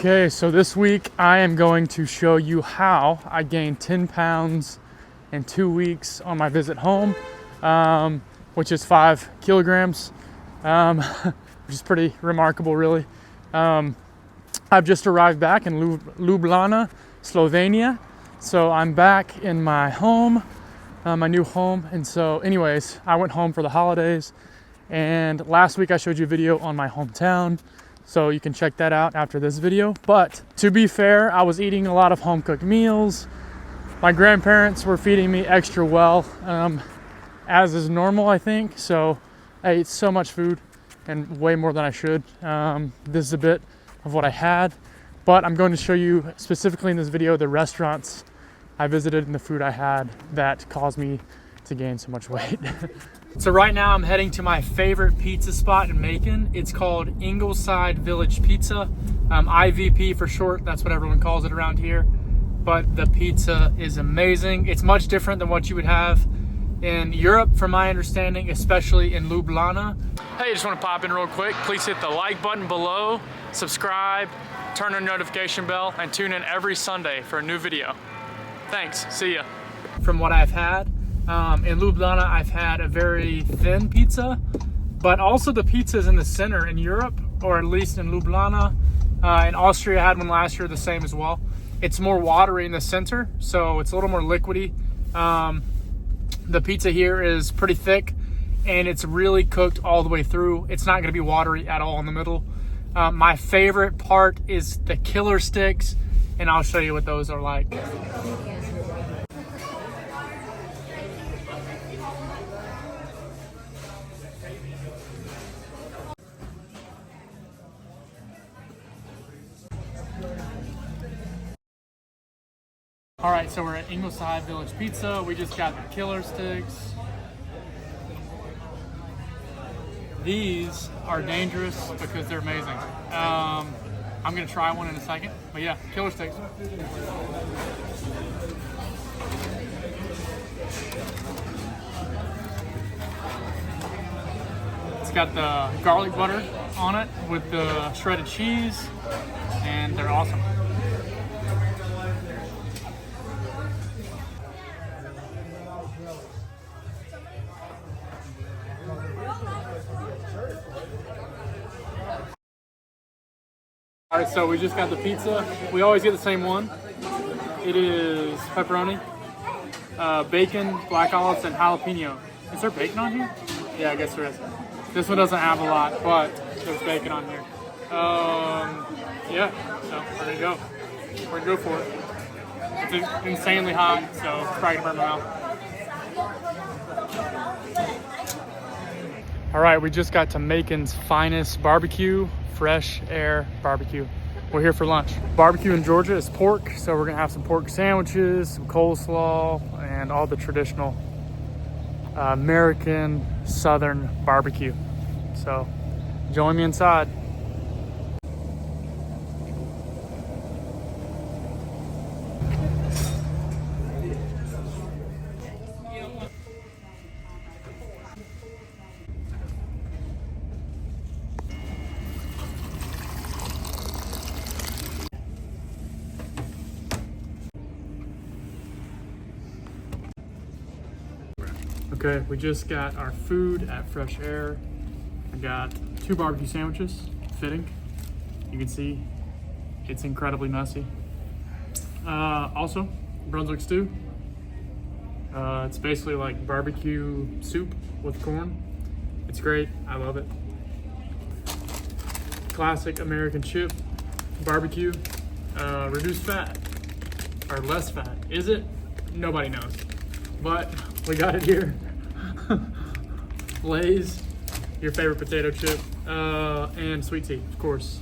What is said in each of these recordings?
Okay, so this week I am going to show you how I gained 10 pounds in 2 weeks on my visit home, which is 5 kilograms, which is pretty remarkable, really. I've just arrived back in Ljubljana, Slovenia, so I'm back in my home, my new home. And so anyways, I went home for the holidays, and last week I showed you a video on my hometown, so you can check that out after this video. But to be fair, I was eating a lot of home cooked meals. My grandparents were feeding me extra well, as is normal, I think. So I ate so much food and way more than I should. This is a bit of what I had, but I'm going to show you specifically in this video the restaurants I visited and the food I had that caused me to gain so much weight. So right now I'm heading to my favorite pizza spot in Macon. It's called Ingleside Village Pizza, IVP for short. That's what everyone calls it around here. But the pizza is amazing. It's much different than what you would have in Europe, from my understanding, especially in Ljubljana. Hey, just want to pop in real quick. Please hit the like button below, subscribe, turn on the notification bell, and tune in every Sunday for a new video. Thanks, see ya. From what I've had, in Ljubljana, I've had a very thin pizza, but also the pizzas in the center in Europe, or at least in Ljubljana. In Austria, I had one last year, the same as well. It's more watery in the center, so it's a little more liquidy. The pizza here is pretty thick, and it's really cooked all the way through. It's not gonna be watery at all in the middle. My favorite part is the killer sticks, and I'll show you what those are like. All right, so we're at Ingleside Village Pizza. We just got the killer sticks. These are dangerous because they're amazing. I'm gonna try one in a second, but yeah, killer sticks. It's got the garlic butter on it with the shredded cheese, and they're awesome. All right, so we just got the pizza. We always get the same one. It is pepperoni, bacon, black olives, and jalapeno. Is there bacon on here? Yeah, I guess there is. This one doesn't have a lot, but there's bacon on here. Yeah, so we're gonna go. We're gonna go for it. It's insanely hot, so it's probably gonna burn my mouth. All right, we just got to Macon's finest barbecue. Fresh Air Barbecue. We're here for lunch. Barbecue in Georgia is pork, so we're gonna have some pork sandwiches, some coleslaw, and all the traditional American Southern barbecue. So join me inside. Okay, we just got our food at Fresh Air. I got 2 barbecue sandwiches, fitting. You can see it's incredibly messy. Also, Brunswick stew. It's basically like barbecue soup with corn. It's great, I love it. Classic American chip, barbecue, reduced fat, or less fat. Is it? Nobody knows, but we got it here. Lay's, your favorite potato chip, and sweet tea, of course.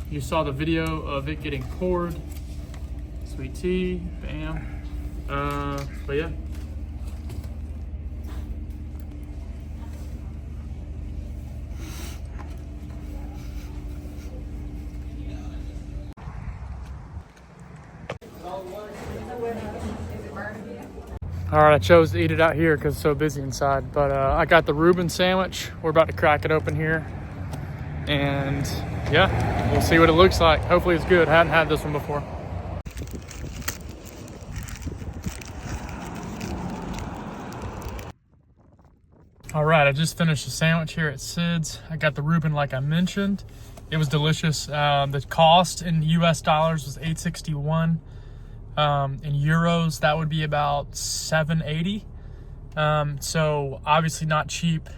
You saw the video of it getting poured. Sweet tea, bam. But yeah. All right, I chose to eat it out here because it's so busy inside, but I got the Reuben sandwich. We're about to crack it open here. And yeah, we'll see what it looks like. Hopefully it's good. I hadn't had this one before. All right, I just finished a sandwich here at Sid's. I got the Reuben like I mentioned. It was delicious. The cost in US dollars was $8.61. In euros, that would be about $7.80. So obviously not cheap.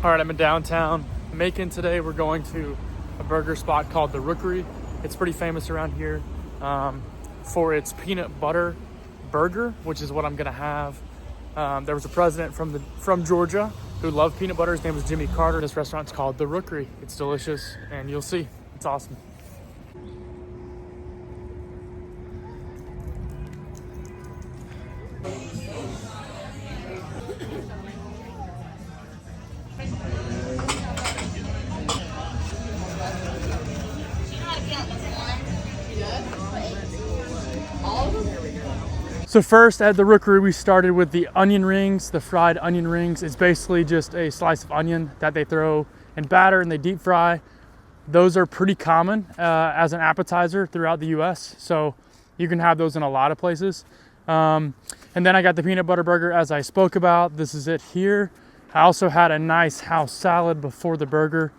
All right, I'm in downtown Macon today. We're going to a burger spot called the Rookery. It's pretty famous around here for its peanut butter burger, which is what I'm gonna have. There was a president from Georgia who loved peanut butter. His name was Jimmy Carter. This restaurant's called the Rookery. It's delicious, and you'll see, it's awesome. So first at the Rookery, we started with the onion rings, the fried onion rings. It's basically just a slice of onion that they throw in batter and they deep fry. Those are pretty common as an appetizer throughout the US. So you can have those in a lot of places. And then I got the peanut butter burger as I spoke about. This is it here. I also had a nice house salad before the burger,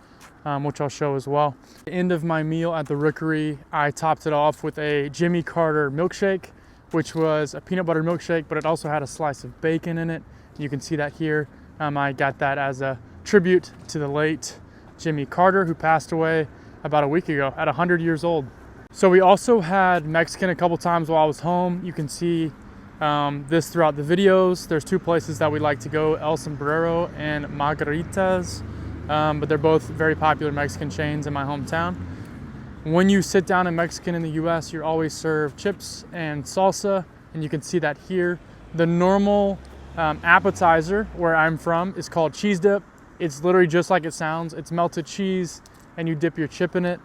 which I'll show as well. At the end of my meal at the Rookery, I topped it off with a Jimmy Carter milkshake, which was a peanut butter milkshake, but it also had a slice of bacon in it. You can see that here. I got that as a tribute to the late Jimmy Carter, who passed away about a week ago at 100 years old. So we also had Mexican a couple times while I was home. You can see this throughout the videos. There's two places that we like to go, El Sombrero and Margaritas, but they're both very popular Mexican chains in my hometown. When you sit down in Mexican in the US, you're always served chips and salsa, and you can see that here. The normal appetizer where I'm from is called cheese dip. It's literally just like it sounds. It's melted cheese and you dip your chip in it.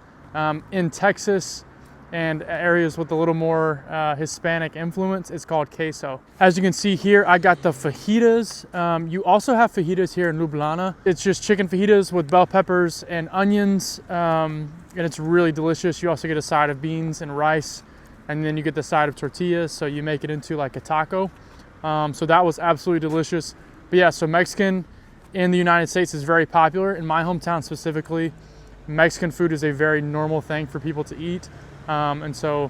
In Texas and areas with a little more Hispanic influence, it's called queso. As you can see here, I got the fajitas. You also have fajitas here in Ljubljana. It's just chicken fajitas with bell peppers and onions. And it's really delicious. You also get a side of beans and rice, and then you get the side of tortillas, so you make it into like a taco. So that was absolutely delicious. But yeah, so Mexican in the United States is very popular. In my hometown specifically, Mexican food is a very normal thing for people to eat. And so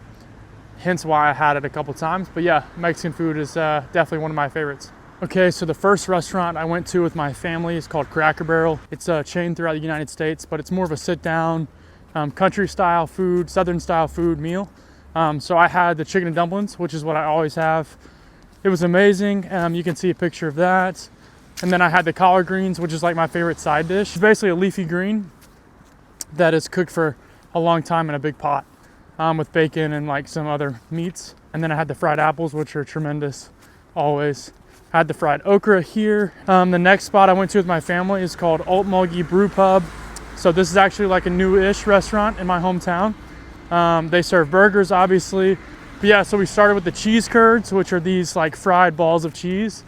hence why I had it a couple times. But yeah, Mexican food is definitely one of my favorites. Okay, so the first restaurant I went to with my family is called Cracker Barrel. It's a chain throughout the United States, but it's more of a sit down, country style food, southern style food meal. So I had the chicken and dumplings, which is what I always have. It was amazing. You can see a picture of that. And then I had the collard greens, which is like my favorite side dish. It's basically a leafy green that is cooked for a long time in a big pot with bacon and like some other meats. And then I had the fried apples, which are tremendous always. I had the fried okra here. The next spot I went to with my family is called Brew Pub. So this is actually like a new-ish restaurant in my hometown. They serve burgers, obviously. But yeah, so we started with the cheese curds, which are these like fried balls of cheese.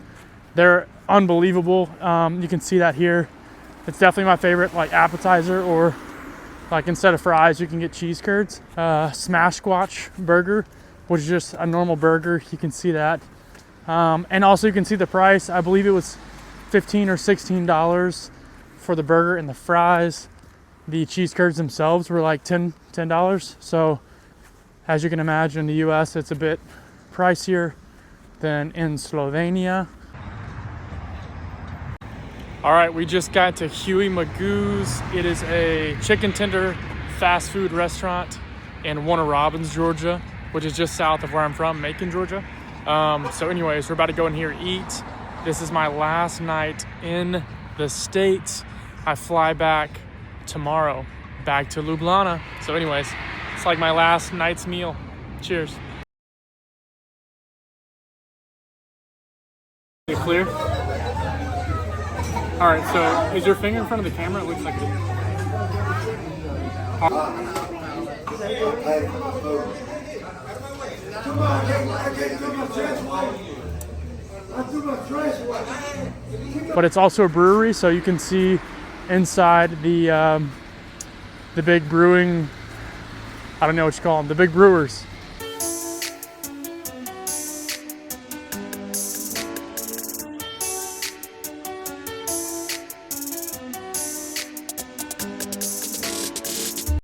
They're unbelievable. You can see that here. It's definitely my favorite like appetizer, or like instead of fries, you can get cheese curds. Smash Squatch burger, which is just a normal burger. You can see that. And also you can see the price. I believe it was $15 or $16 for the burger and the fries. The cheese curds themselves were like $10. So as you can imagine, in the US, it's a bit pricier than in Slovenia. All right, we just got to Huey Magoo's. It is a chicken tender fast food restaurant in Warner Robins, Georgia, which is just south of where I'm from, Macon, Georgia. So anyways, we're about to go in here and eat. This is my last night in the States. I fly back tomorrow, back to Ljubljana. So anyways, it's like my last night's meal. Cheers. Is it clear? All right, so is your finger in front of the camera? It looks like it. but it's also a brewery, so you can see inside the big brewing, I don't know what you call them, the big brewers.